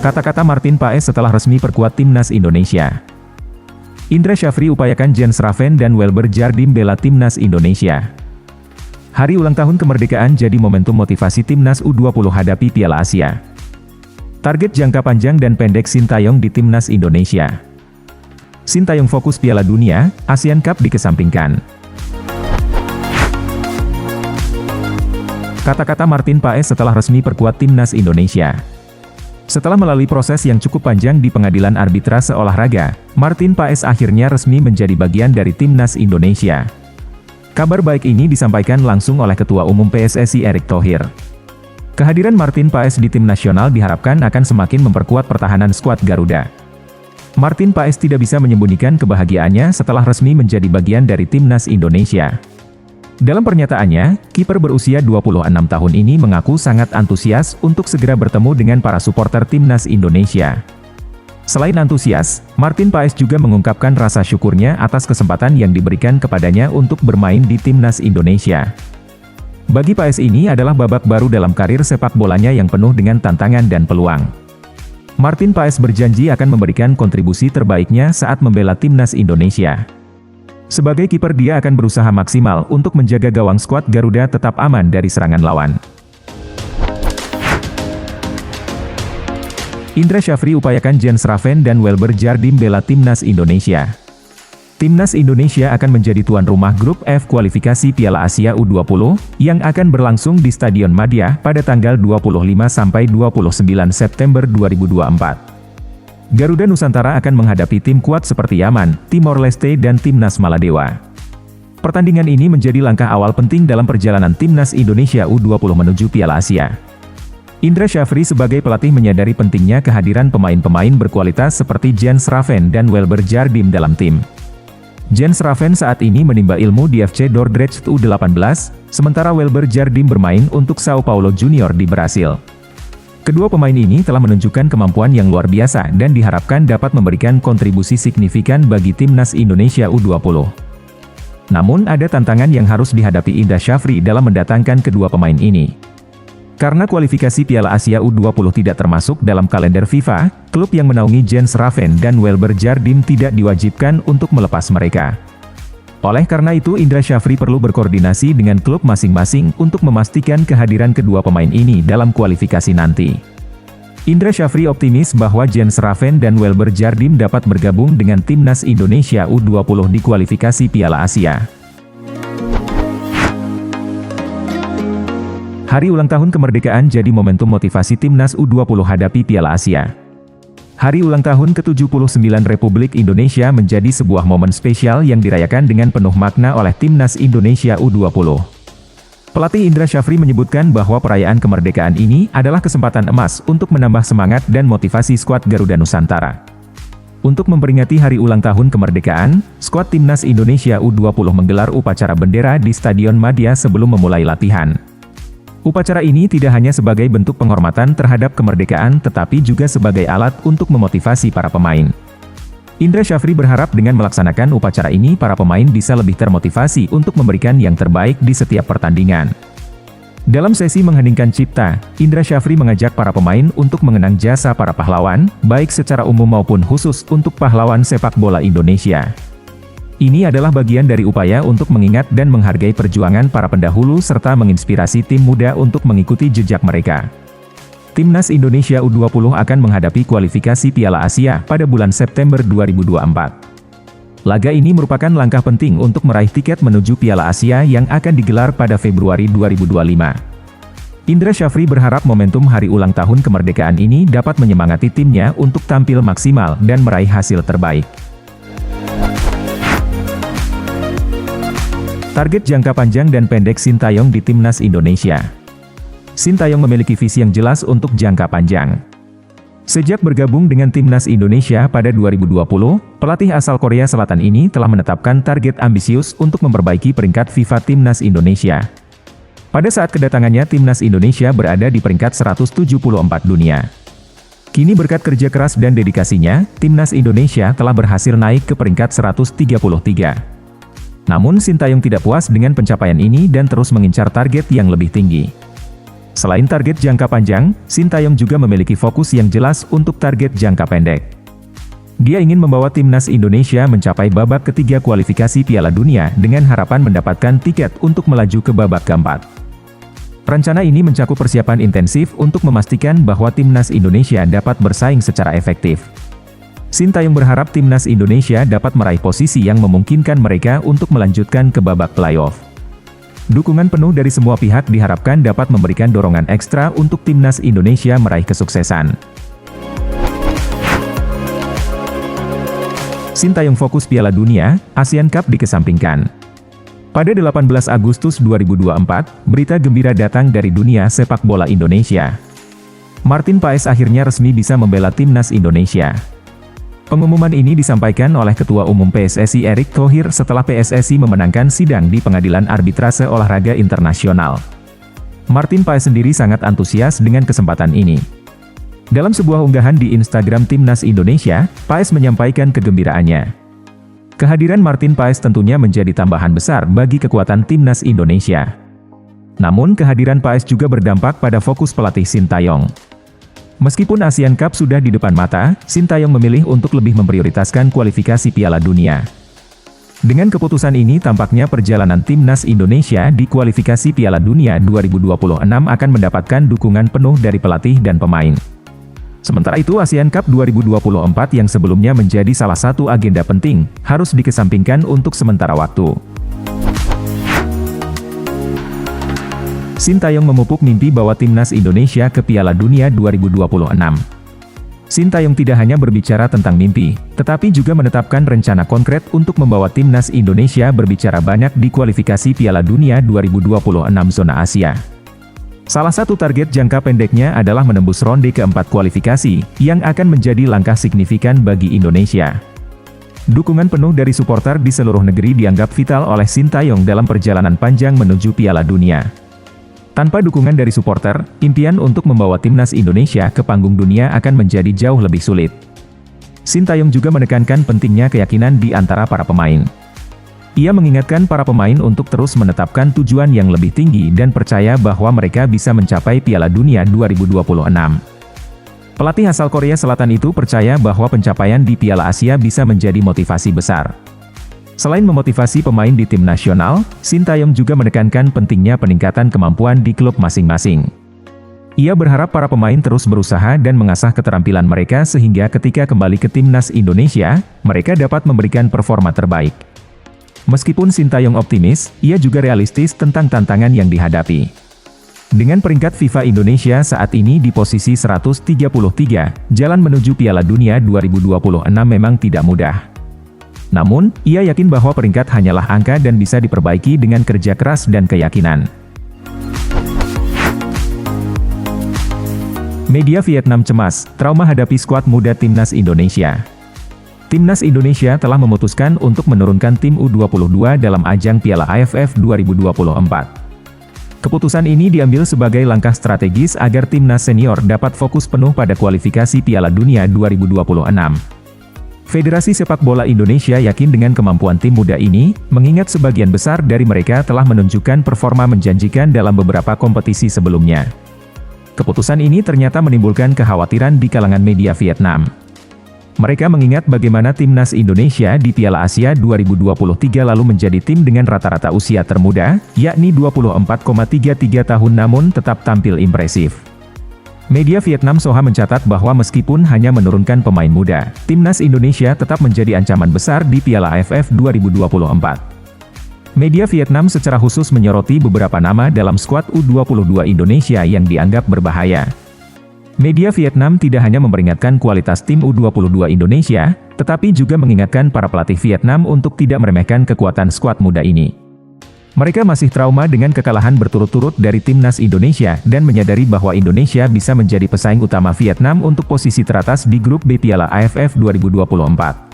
Kata-kata Martin Paes setelah resmi perkuat timnas Indonesia. Indra Syafri upayakan Jens Raven dan Welber Jardim bela timnas Indonesia. Hari ulang tahun kemerdekaan jadi momentum motivasi timnas U20 hadapi Piala Asia. Target jangka panjang dan pendek Sintayong di timnas Indonesia. Sintayong fokus Piala Dunia, ASEAN Cup dikesampingkan. Kata-kata Martin Paes setelah resmi perkuat timnas Indonesia. Setelah melalui proses yang cukup panjang di pengadilan arbitrase olahraga, Martin Paes akhirnya resmi menjadi bagian dari timnas Indonesia. Kabar baik ini disampaikan langsung oleh Ketua Umum PSSI Erick Thohir. Kehadiran Martin Paes di tim nasional diharapkan akan semakin memperkuat pertahanan skuad Garuda. Martin Paes tidak bisa menyembunyikan kebahagiaannya setelah resmi menjadi bagian dari timnas Indonesia. Dalam pernyataannya, kiper berusia 26 tahun ini mengaku sangat antusias untuk segera bertemu dengan para supporter timnas Indonesia. Selain antusias, Martin Paes juga mengungkapkan rasa syukurnya atas kesempatan yang diberikan kepadanya untuk bermain di timnas Indonesia. Bagi Paes ini adalah babak baru dalam karir sepak bolanya yang penuh dengan tantangan dan peluang. Martin Paes berjanji akan memberikan kontribusi terbaiknya saat membela timnas Indonesia. Sebagai kiper dia akan berusaha maksimal untuk menjaga gawang skuad Garuda tetap aman dari serangan lawan. Indra Syafri upayakan Jens Raven dan Welber Jardim bela timnas Indonesia. Timnas Indonesia akan menjadi tuan rumah grup F kualifikasi Piala Asia U20 yang akan berlangsung di Stadion Madia pada tanggal 25-29 September 2024. Garuda Nusantara akan menghadapi tim kuat seperti Yaman, Timor Leste dan Timnas Maladewa. Pertandingan ini menjadi langkah awal penting dalam perjalanan timnas Indonesia U20 menuju Piala Asia. Indra Syafri sebagai pelatih menyadari pentingnya kehadiran pemain-pemain berkualitas seperti Jens Raven dan Welber Jardim dalam tim. Jens Raven saat ini menimba ilmu di FC Dordrecht U18, sementara Welber Jardim bermain untuk Sao Paulo Junior di Brasil. Kedua pemain ini telah menunjukkan kemampuan yang luar biasa dan diharapkan dapat memberikan kontribusi signifikan bagi timnas Indonesia U20. Namun ada tantangan yang harus dihadapi Indra Syafri dalam mendatangkan kedua pemain ini. Karena kualifikasi Piala Asia U20 tidak termasuk dalam kalender FIFA, klub yang menaungi Jens Raven dan Welber Jardim tidak diwajibkan untuk melepas mereka. Oleh karena itu Indra Syafri perlu berkoordinasi dengan klub masing-masing untuk memastikan kehadiran kedua pemain ini dalam kualifikasi nanti. Indra Syafri optimis bahwa Jens Raven dan Welber Jardim dapat bergabung dengan timnas Indonesia U20 di kualifikasi Piala Asia. Hari ulang tahun kemerdekaan jadi momentum motivasi timnas U20 hadapi Piala Asia. Hari ulang tahun ke-79 Republik Indonesia menjadi sebuah momen spesial yang dirayakan dengan penuh makna oleh timnas Indonesia U20. Pelatih Indra Syafri menyebutkan bahwa perayaan kemerdekaan ini adalah kesempatan emas untuk menambah semangat dan motivasi skuad Garuda Nusantara. Untuk memperingati hari ulang tahun kemerdekaan, skuad timnas Indonesia U20 menggelar upacara bendera di Stadion Madia sebelum memulai latihan. Upacara ini tidak hanya sebagai bentuk penghormatan terhadap kemerdekaan tetapi juga sebagai alat untuk memotivasi para pemain. Indra Syafri berharap dengan melaksanakan upacara ini para pemain bisa lebih termotivasi untuk memberikan yang terbaik di setiap pertandingan. Dalam sesi mengheningkan cipta, Indra Syafri mengajak para pemain untuk mengenang jasa para pahlawan, baik secara umum maupun khusus untuk pahlawan sepak bola Indonesia. Ini adalah bagian dari upaya untuk mengingat dan menghargai perjuangan para pendahulu serta menginspirasi tim muda untuk mengikuti jejak mereka. Timnas Indonesia U20 akan menghadapi kualifikasi Piala Asia pada bulan September 2024. Laga ini merupakan langkah penting untuk meraih tiket menuju Piala Asia yang akan digelar pada Februari 2025. Indra Syafri berharap momentum hari ulang tahun kemerdekaan ini dapat menyemangati timnya untuk tampil maksimal dan meraih hasil terbaik. Target jangka panjang dan pendek Sintayong di timnas Indonesia. Sintayong memiliki visi yang jelas untuk jangka panjang. Sejak bergabung dengan timnas Indonesia pada 2020, pelatih asal Korea Selatan ini telah menetapkan target ambisius untuk memperbaiki peringkat FIFA timnas Indonesia. Pada saat kedatangannya timnas Indonesia berada di peringkat 174 dunia. Kini berkat kerja keras dan dedikasinya, timnas Indonesia telah berhasil naik ke peringkat 133. Namun Sintayong tidak puas dengan pencapaian ini dan terus mengincar target yang lebih tinggi. Selain target jangka panjang, Sintayong juga memiliki fokus yang jelas untuk target jangka pendek. Dia ingin membawa timnas Indonesia mencapai babak ketiga kualifikasi Piala Dunia dengan harapan mendapatkan tiket untuk melaju ke babak keempat. Rencana ini mencakup persiapan intensif untuk memastikan bahwa timnas Indonesia dapat bersaing secara efektif. Sintayong berharap timnas Indonesia dapat meraih posisi yang memungkinkan mereka untuk melanjutkan ke babak playoff. Dukungan penuh dari semua pihak diharapkan dapat memberikan dorongan ekstra untuk timnas Indonesia meraih kesuksesan. Sintayong fokus Piala Dunia, Asian Cup dikesampingkan. Pada 18 Agustus 2024, berita gembira datang dari dunia sepak bola Indonesia. Martin Paes akhirnya resmi bisa membela timnas Indonesia. Pengumuman ini disampaikan oleh Ketua Umum PSSI Erick Thohir setelah PSSI memenangkan sidang di Pengadilan Arbitrase Olahraga Internasional. Martin Paes sendiri sangat antusias dengan kesempatan ini. Dalam sebuah unggahan di Instagram Timnas Indonesia, Paes menyampaikan kegembiraannya. Kehadiran Martin Paes tentunya menjadi tambahan besar bagi kekuatan Timnas Indonesia. Namun kehadiran Paes juga berdampak pada fokus pelatih Sintayong. Meskipun Asian Cup sudah di depan mata, Sintayong memilih untuk lebih memprioritaskan kualifikasi Piala Dunia. Dengan keputusan ini tampaknya perjalanan timnas Indonesia di kualifikasi Piala Dunia 2026 akan mendapatkan dukungan penuh dari pelatih dan pemain. Sementara itu Asian Cup 2024 yang sebelumnya menjadi salah satu agenda penting, harus dikesampingkan untuk sementara waktu. Sintayong memupuk mimpi bawa timnas Indonesia ke Piala Dunia 2026. Sintayong tidak hanya berbicara tentang mimpi, tetapi juga menetapkan rencana konkret untuk membawa timnas Indonesia berbicara banyak di kualifikasi Piala Dunia 2026 zona Asia. Salah satu target jangka pendeknya adalah menembus ronde keempat kualifikasi, yang akan menjadi langkah signifikan bagi Indonesia. Dukungan penuh dari supporter di seluruh negeri dianggap vital oleh Sintayong dalam perjalanan panjang menuju Piala Dunia. Tanpa dukungan dari supporter, impian untuk membawa timnas Indonesia ke panggung dunia akan menjadi jauh lebih sulit. Sintayong juga menekankan pentingnya keyakinan di antara para pemain. Ia mengingatkan para pemain untuk terus menetapkan tujuan yang lebih tinggi dan percaya bahwa mereka bisa mencapai Piala Dunia 2026. Pelatih asal Korea Selatan itu percaya bahwa pencapaian di Piala Asia bisa menjadi motivasi besar. Selain memotivasi pemain di tim nasional, Sintayong juga menekankan pentingnya peningkatan kemampuan di klub masing-masing. Ia berharap para pemain terus berusaha dan mengasah keterampilan mereka sehingga ketika kembali ke timnas Indonesia, mereka dapat memberikan performa terbaik. Meskipun Sintayong optimis, ia juga realistis tentang tantangan yang dihadapi. Dengan peringkat FIFA Indonesia saat ini di posisi 133, jalan menuju Piala Dunia 2026 memang tidak mudah. Namun, ia yakin bahwa peringkat hanyalah angka dan bisa diperbaiki dengan kerja keras dan keyakinan. Media Vietnam cemas, trauma hadapi skuad muda timnas Indonesia. Timnas Indonesia telah memutuskan untuk menurunkan tim U22 dalam ajang Piala AFF 2024. Keputusan ini diambil sebagai langkah strategis agar timnas senior dapat fokus penuh pada kualifikasi Piala Dunia 2026. Federasi Sepak Bola Indonesia yakin dengan kemampuan tim muda ini, mengingat sebagian besar dari mereka telah menunjukkan performa menjanjikan dalam beberapa kompetisi sebelumnya. Keputusan ini ternyata menimbulkan kekhawatiran di kalangan media Vietnam. Mereka mengingat bagaimana timnas Indonesia di Piala Asia 2023 lalu menjadi tim dengan rata-rata usia termuda, yakni 24,33 tahun namun tetap tampil impresif. Media Vietnam Soha mencatat bahwa meskipun hanya menurunkan pemain muda, timnas Indonesia tetap menjadi ancaman besar di Piala AFF 2024. Media Vietnam secara khusus menyoroti beberapa nama dalam skuad U22 Indonesia yang dianggap berbahaya. Media Vietnam tidak hanya memperingatkan kualitas tim U22 Indonesia, tetapi juga mengingatkan para pelatih Vietnam untuk tidak meremehkan kekuatan skuad muda ini. Mereka masih trauma dengan kekalahan berturut-turut dari timnas Indonesia dan menyadari bahwa Indonesia bisa menjadi pesaing utama Vietnam untuk posisi teratas di grup B Piala AFF 2024.